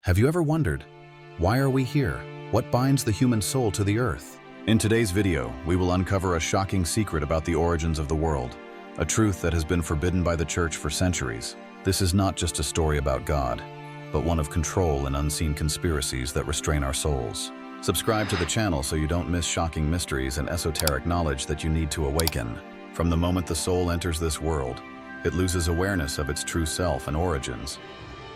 Have you ever wondered, why are we here? What binds the human soul to the earth? In today's video, we will uncover a shocking secret about the origins of the world, a truth that has been forbidden by the church for centuries. This is not just a story about God, but one of control and unseen conspiracies that restrain our souls. Subscribe to the channel so you don't miss shocking mysteries and esoteric knowledge that you need to awaken. From the moment the soul enters this world, it loses awareness of its true self and origins,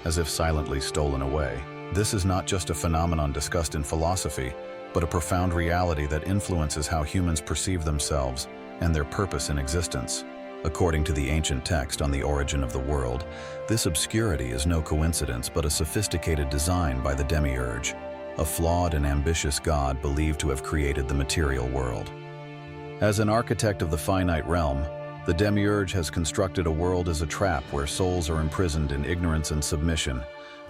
as if silently stolen away. This is not just a phenomenon discussed in philosophy, but a profound reality that influences how humans perceive themselves and their purpose in existence. According to the ancient text on the origin of the world, this obscurity is no coincidence but a sophisticated design by the Demiurge, a flawed and ambitious god believed to have created the material world. As an architect of the finite realm, the Demiurge has constructed a world as a trap where souls are imprisoned in ignorance and submission,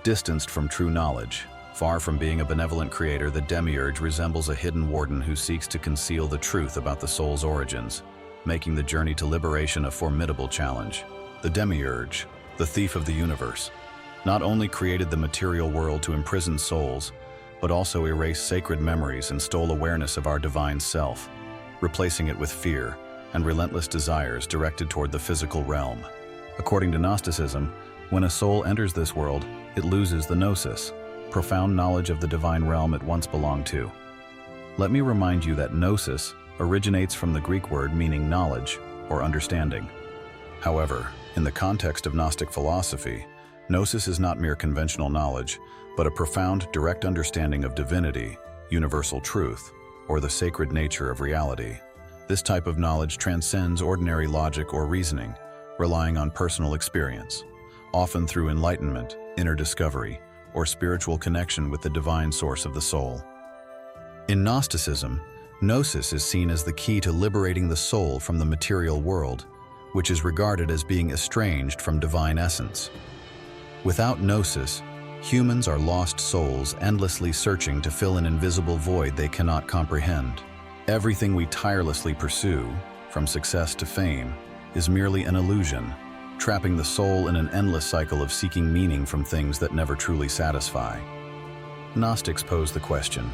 distanced from true knowledge. Far from being a benevolent creator, the Demiurge resembles a hidden warden who seeks to conceal the truth about the soul's origins, making the journey to liberation a formidable challenge. The Demiurge, the thief of the universe, not only created the material world to imprison souls, but also erased sacred memories and stole awareness of our divine self, replacing it with fear and relentless desires directed toward the physical realm. According to Gnosticism, when a soul enters this world, it loses the gnosis, profound knowledge of the divine realm it once belonged to. Let me remind you that gnosis originates from the Greek word meaning knowledge or understanding. However, in the context of Gnostic philosophy, gnosis is not mere conventional knowledge, but a profound, direct understanding of divinity, universal truth, or the sacred nature of reality. This type of knowledge transcends ordinary logic or reasoning, relying on personal experience, often through enlightenment, inner discovery, or spiritual connection with the divine source of the soul. In Gnosticism, gnosis is seen as the key to liberating the soul from the material world, which is regarded as being estranged from divine essence. Without gnosis, humans are lost souls endlessly searching to fill an invisible void they cannot comprehend. Everything we tirelessly pursue, from success to fame, is merely an illusion, trapping the soul in an endless cycle of seeking meaning from things that never truly satisfy. Gnostics pose the question,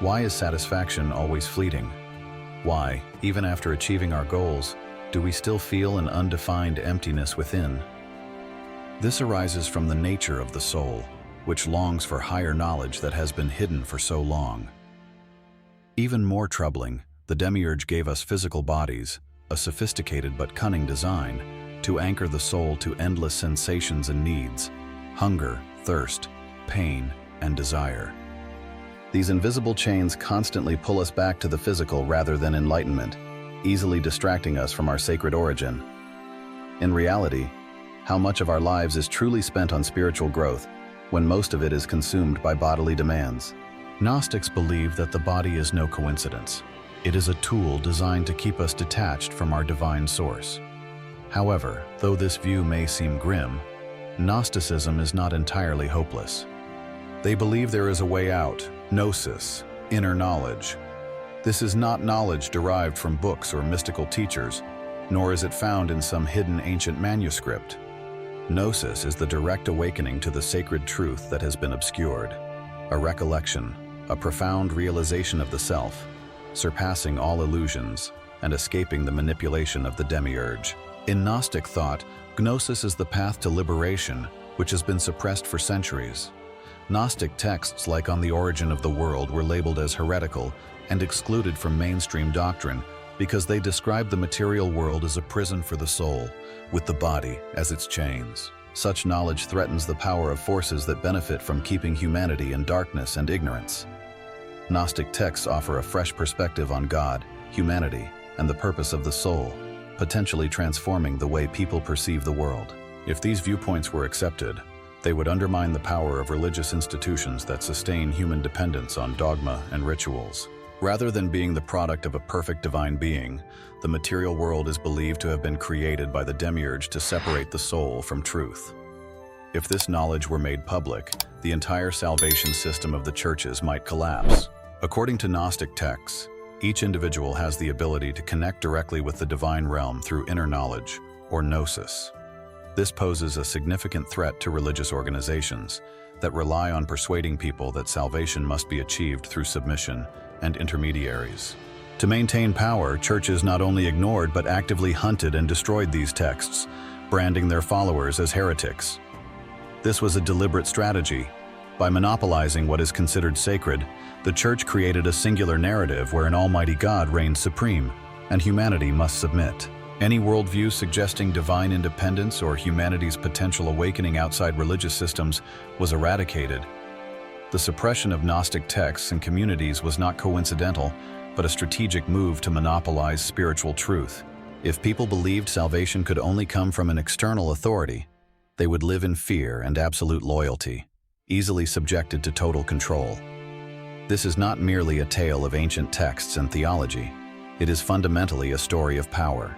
why is satisfaction always fleeting? Why, even after achieving our goals, do we still feel an undefined emptiness within? This arises from the nature of the soul, which longs for higher knowledge that has been hidden for so long. Even more troubling, the Demiurge gave us physical bodies, a sophisticated but cunning design, to anchor the soul to endless sensations and needs: hunger, thirst, pain, and desire. These invisible chains constantly pull us back to the physical rather than enlightenment, easily distracting us from our sacred origin. In reality, how much of our lives is truly spent on spiritual growth, when most of it is consumed by bodily demands? Gnostics believe that the body is no coincidence. It is a tool designed to keep us detached from our divine source. However, though this view may seem grim, Gnosticism is not entirely hopeless. They believe there is a way out, gnosis, inner knowledge. This is not knowledge derived from books or mystical teachers, nor is it found in some hidden ancient manuscript. Gnosis is the direct awakening to the sacred truth that has been obscured, a recollection, a profound realization of the self, surpassing all illusions and escaping the manipulation of the Demiurge. In Gnostic thought, gnosis is the path to liberation, which has been suppressed for centuries. Gnostic texts like On the Origin of the World were labeled as heretical and excluded from mainstream doctrine because they described the material world as a prison for the soul, with the body as its chains. Such knowledge threatens the power of forces that benefit from keeping humanity in darkness and ignorance. Gnostic texts offer a fresh perspective on God, humanity, and the purpose of the soul, potentially transforming the way people perceive the world. If these viewpoints were accepted, they would undermine the power of religious institutions that sustain human dependence on dogma and rituals. Rather than being the product of a perfect divine being, the material world is believed to have been created by the Demiurge to separate the soul from truth. If this knowledge were made public, the entire salvation system of the churches might collapse. According to Gnostic texts, each individual has the ability to connect directly with the divine realm through inner knowledge, or gnosis. This poses a significant threat to religious organizations that rely on persuading people that salvation must be achieved through submission and intermediaries. To maintain power, churches not only ignored but actively hunted and destroyed these texts, branding their followers as heretics. This was a deliberate strategy. By monopolizing what is considered sacred, the Church created a singular narrative where an almighty God reigns supreme, and humanity must submit. Any worldview suggesting divine independence or humanity's potential awakening outside religious systems was eradicated. The suppression of Gnostic texts and communities was not coincidental, but a strategic move to monopolize spiritual truth. If people believed salvation could only come from an external authority, they would live in fear and absolute loyalty, easily subjected to total control. This is not merely a tale of ancient texts and theology. It is fundamentally a story of power.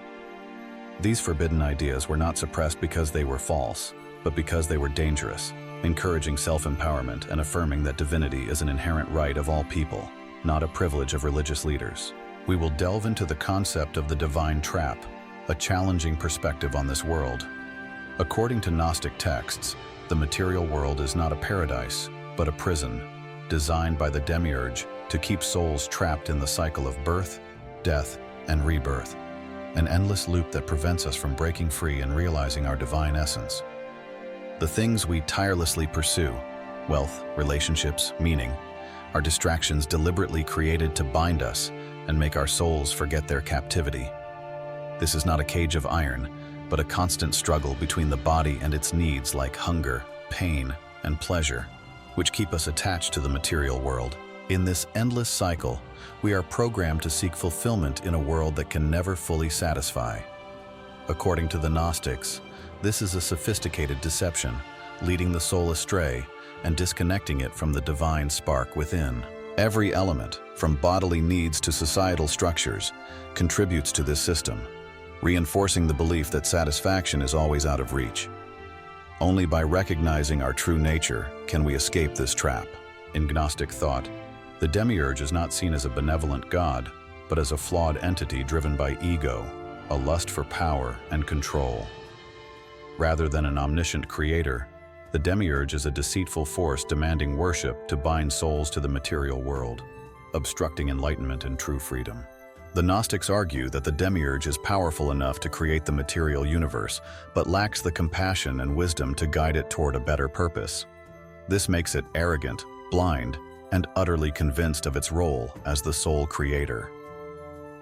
These forbidden ideas were not suppressed because they were false, but because they were dangerous, encouraging self-empowerment and affirming that divinity is an inherent right of all people, not a privilege of religious leaders. We will delve into the concept of the divine trap, a challenging perspective on this world. According to Gnostic texts, the material world is not a paradise, but a prison, designed by the Demiurge to keep souls trapped in the cycle of birth, death, and rebirth, an endless loop that prevents us from breaking free and realizing our divine essence. The things we tirelessly pursue, wealth, relationships, meaning, are distractions deliberately created to bind us and make our souls forget their captivity. This is not a cage of iron, but a constant struggle between the body and its needs like hunger, pain, and pleasure, which keep us attached to the material world. In this endless cycle, we are programmed to seek fulfillment in a world that can never fully satisfy. According to the Gnostics, this is a sophisticated deception, leading the soul astray and disconnecting it from the divine spark within. Every element, from bodily needs to societal structures, contributes to this system, reinforcing the belief that satisfaction is always out of reach. Only by recognizing our true nature can we escape this trap. In Gnostic thought, the Demiurge is not seen as a benevolent god, but as a flawed entity driven by ego, a lust for power and control. Rather than an omniscient creator, the Demiurge is a deceitful force demanding worship to bind souls to the material world, obstructing enlightenment and true freedom. The Gnostics argue that the Demiurge is powerful enough to create the material universe, but lacks the compassion and wisdom to guide it toward a better purpose. This makes it arrogant, blind, and utterly convinced of its role as the sole creator.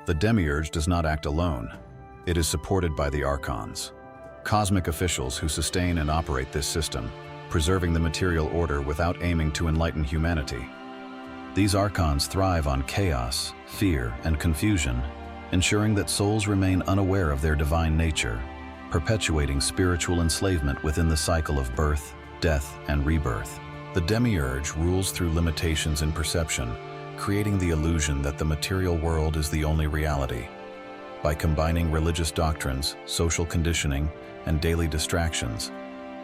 The Demiurge does not act alone. It is supported by the archons, cosmic officials who sustain and operate this system, preserving the material order without aiming to enlighten humanity. These archons thrive on chaos, fear, and confusion, ensuring that souls remain unaware of their divine nature, perpetuating spiritual enslavement within the cycle of birth, death, and rebirth. The Demiurge rules through limitations in perception, creating the illusion that the material world is the only reality. By combining religious doctrines, social conditioning, and daily distractions,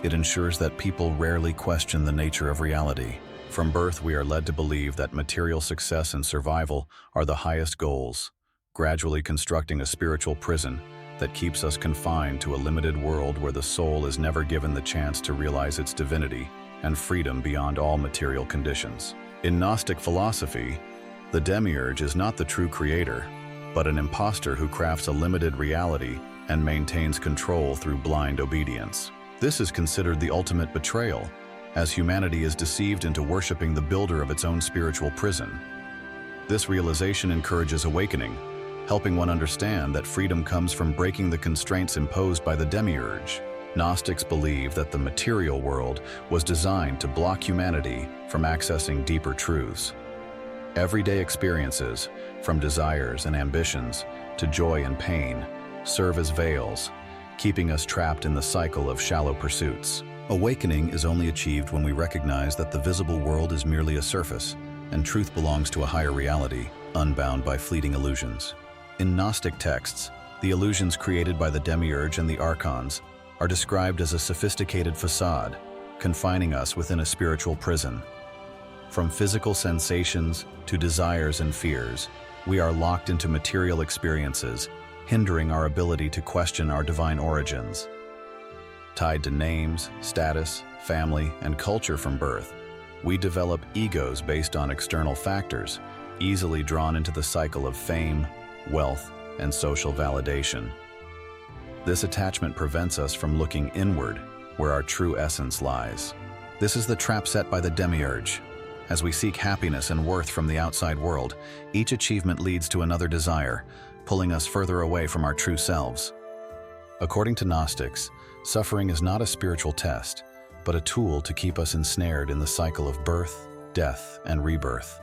it ensures that people rarely question the nature of reality. From birth, we are led to believe that material success and survival are the highest goals, gradually constructing a spiritual prison that keeps us confined to a limited world where the soul is never given the chance to realize its divinity and freedom beyond all material conditions. In Gnostic philosophy, the Demiurge is not the true creator, but an impostor who crafts a limited reality and maintains control through blind obedience. This is considered the ultimate betrayal, as humanity is deceived into worshiping the builder of its own spiritual prison. This realization encourages awakening, helping one understand that freedom comes from breaking the constraints imposed by the Demiurge. Gnostics believe that the material world was designed to block humanity from accessing deeper truths. Everyday experiences, from desires and ambitions to joy and pain, serve as veils, keeping us trapped in the cycle of shallow pursuits. Awakening is only achieved when we recognize that the visible world is merely a surface, and truth belongs to a higher reality, unbound by fleeting illusions. In Gnostic texts, the illusions created by the Demiurge and the archons are described as a sophisticated facade, confining us within a spiritual prison. From physical sensations to desires and fears, we are locked into material experiences, hindering our ability to question our divine origins. Tied to names, status, family, and culture from birth, we develop egos based on external factors, easily drawn into the cycle of fame, wealth, and social validation. This attachment prevents us from looking inward, where our true essence lies. This is the trap set by the Demiurge. As we seek happiness and worth from the outside world, each achievement leads to another desire, pulling us further away from our true selves. According to Gnostics, suffering is not a spiritual test, but a tool to keep us ensnared in the cycle of birth, death, and rebirth,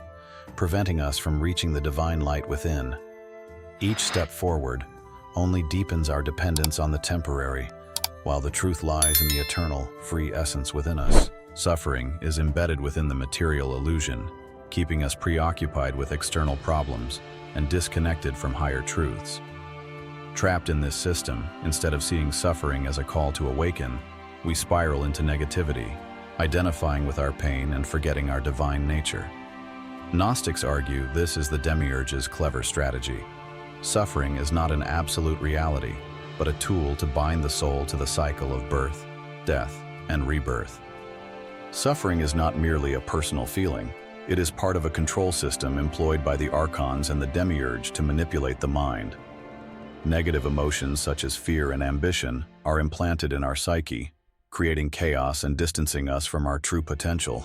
preventing us from reaching the divine light within. Each step forward only deepens our dependence on the temporary, while the truth lies in the eternal, free essence within us. Suffering is embedded within the material illusion, keeping us preoccupied with external problems and disconnected from higher truths. Trapped in this system, instead of seeing suffering as a call to awaken, we spiral into negativity, identifying with our pain and forgetting our divine nature. Gnostics argue this is the Demiurge's clever strategy. Suffering is not an absolute reality, but a tool to bind the soul to the cycle of birth, death, and rebirth. Suffering is not merely a personal feeling. It is part of a control system employed by the archons and the Demiurge to manipulate the mind. Negative emotions such as fear and ambition are implanted in our psyche, creating chaos and distancing us from our true potential.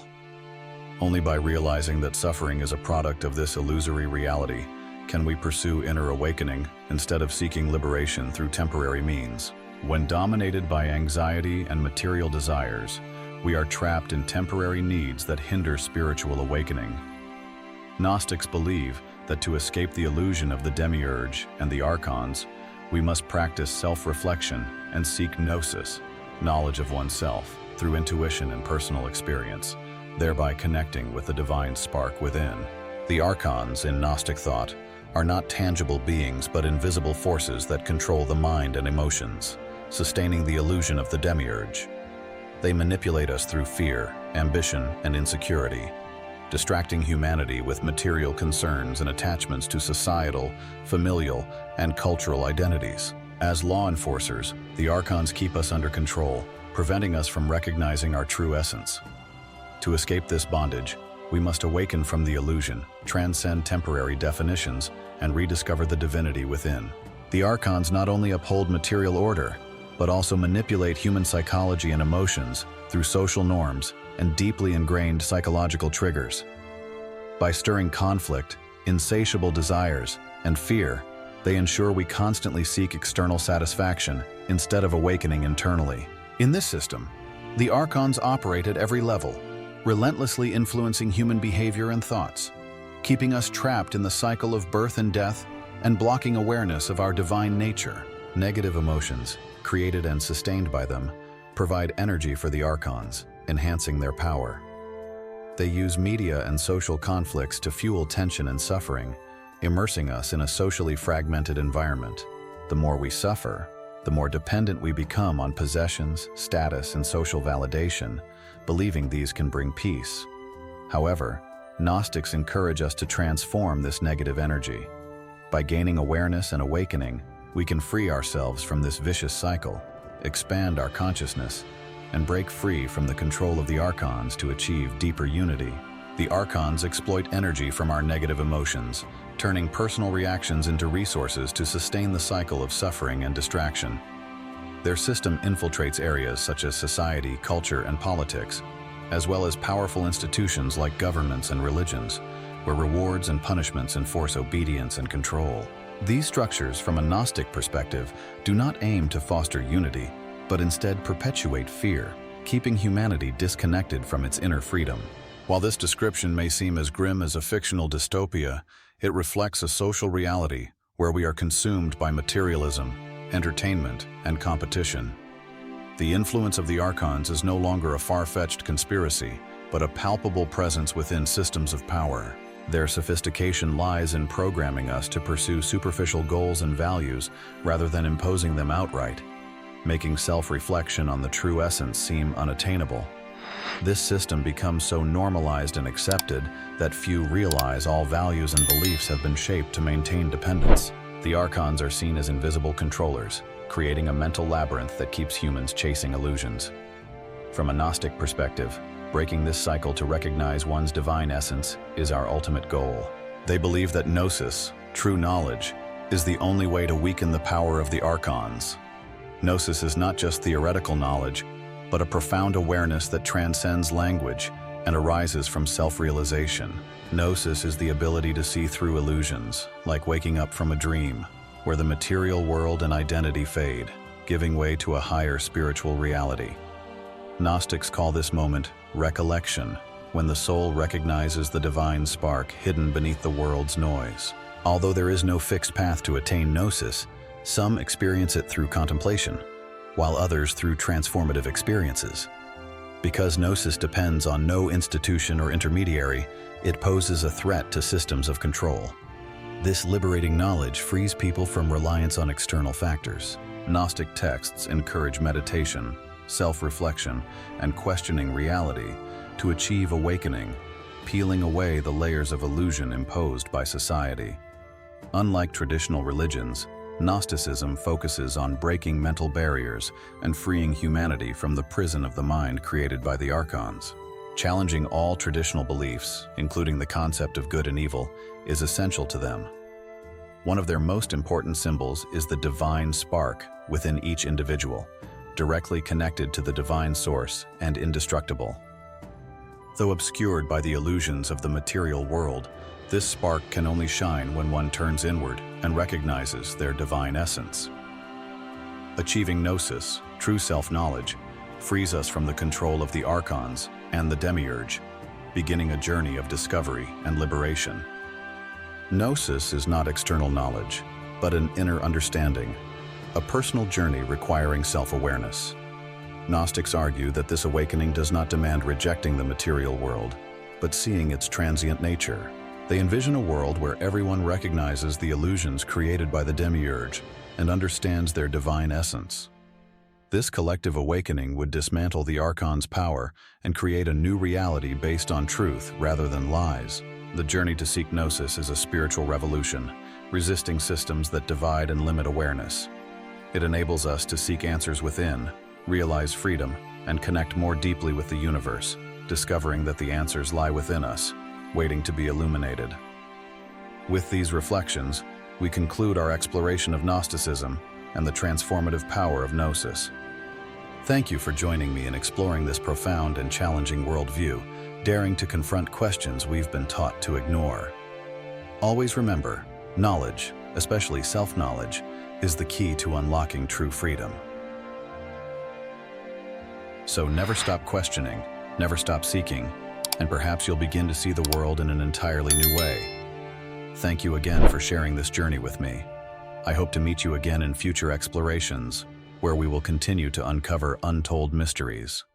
Only by realizing that suffering is a product of this illusory reality can we pursue inner awakening instead of seeking liberation through temporary means. When dominated by anxiety and material desires, we are trapped in temporary needs that hinder spiritual awakening. Gnostics believe that to escape the illusion of the Demiurge and the archons, we must practice self-reflection and seek gnosis, knowledge of oneself, through intuition and personal experience, thereby connecting with the divine spark within. The archons in Gnostic thought are not tangible beings but invisible forces that control the mind and emotions, sustaining the illusion of the Demiurge. They manipulate us through fear, ambition, and insecurity, distracting humanity with material concerns and attachments to societal, familial, and cultural identities. As law enforcers, the archons keep us under control, preventing us from recognizing our true essence. To escape this bondage, we must awaken from the illusion, transcend temporary definitions, and rediscover the divinity within. The archons not only uphold material order, but also manipulate human psychology and emotions through social norms and deeply ingrained psychological triggers. By stirring conflict, insatiable desires, and fear, they ensure we constantly seek external satisfaction instead of awakening internally. In this system, the archons operate at every level, relentlessly influencing human behavior and thoughts, keeping us trapped in the cycle of birth and death and blocking awareness of our divine nature. Negative emotions, created and sustained by them, provide energy for the archons, enhancing their power. They use media and social conflicts to fuel tension and suffering, immersing us in a socially fragmented environment. The more we suffer, the more dependent we become on possessions, status, and social validation, believing these can bring peace. However, Gnostics encourage us to transform this negative energy. By gaining awareness and awakening, we can free ourselves from this vicious cycle, expand our consciousness, and break free from the control of the archons to achieve deeper unity. The archons exploit energy from our negative emotions, turning personal reactions into resources to sustain the cycle of suffering and distraction. Their system infiltrates areas such as society, culture, and politics, as well as powerful institutions like governments and religions, where rewards and punishments enforce obedience and control. These structures, from a Gnostic perspective, do not aim to foster unity, but instead perpetuate fear, keeping humanity disconnected from its inner freedom. While this description may seem as grim as a fictional dystopia, it reflects a social reality where we are consumed by materialism, entertainment, and competition. The influence of the archons is no longer a far-fetched conspiracy, but a palpable presence within systems of power. Their sophistication lies in programming us to pursue superficial goals and values rather than imposing them outright, making self-reflection on the true essence seem unattainable. This system becomes so normalized and accepted that few realize all values and beliefs have been shaped to maintain dependence. The archons are seen as invisible controllers, creating a mental labyrinth that keeps humans chasing illusions. From a Gnostic perspective, breaking this cycle to recognize one's divine essence is our ultimate goal. They believe that Gnosis, true knowledge, is the only way to weaken the power of the archons. Gnosis is not just theoretical knowledge, but a profound awareness that transcends language and arises from self-realization. Gnosis is the ability to see through illusions, like waking up from a dream, where the material world and identity fade, giving way to a higher spiritual reality. Gnostics call this moment recollection, when the soul recognizes the divine spark hidden beneath the world's noise. Although there is no fixed path to attain Gnosis, some experience it through contemplation, while others through transformative experiences. Because Gnosis depends on no institution or intermediary, it poses a threat to systems of control. This liberating knowledge frees people from reliance on external factors. Gnostic texts encourage meditation, self-reflection, and questioning reality to achieve awakening, peeling away the layers of illusion imposed by society. Unlike traditional religions, Gnosticism focuses on breaking mental barriers and freeing humanity from the prison of the mind created by the archons. Challenging all traditional beliefs, including the concept of good and evil, is essential to them. One of their most important symbols is the divine spark within each individual, directly connected to the divine source and indestructible. Though obscured by the illusions of the material world, this spark can only shine when one turns inward and recognizes their divine essence. Achieving Gnosis, true self-knowledge, frees us from the control of the archons and the Demiurge, beginning a journey of discovery and liberation. Gnosis is not external knowledge, but an inner understanding, a personal journey requiring self-awareness. Gnostics argue that this awakening does not demand rejecting the material world, but seeing its transient nature. They envision a world where everyone recognizes the illusions created by the Demiurge and understands their divine essence. This collective awakening would dismantle the archon's power and create a new reality based on truth rather than lies. The journey to seek Gnosis is a spiritual revolution, resisting systems that divide and limit awareness. It enables us to seek answers within, realize freedom, and connect more deeply with the universe, discovering that the answers lie within us, waiting to be illuminated. With these reflections, we conclude our exploration of Gnosticism and the transformative power of Gnosis. Thank you for joining me in exploring this profound and challenging worldview, daring to confront questions we've been taught to ignore. Always remember, knowledge, especially self-knowledge, is the key to unlocking true freedom. So never stop questioning, never stop seeking, and perhaps you'll begin to see the world in an entirely new way. Thank you again for sharing this journey with me. I hope to meet you again in future explorations, where we will continue to uncover untold mysteries.